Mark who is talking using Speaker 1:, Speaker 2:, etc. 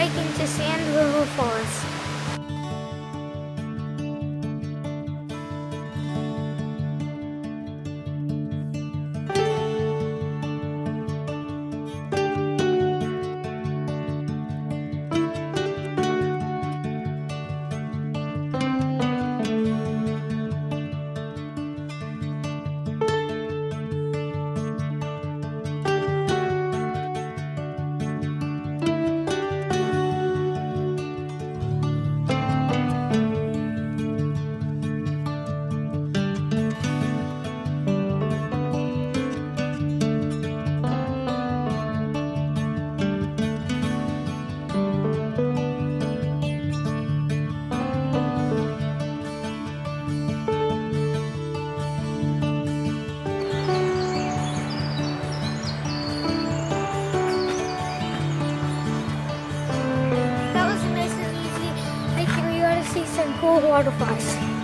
Speaker 1: hiking to Sand River Falls. That was a nice and easy hiking. We got to see some cool waterfalls.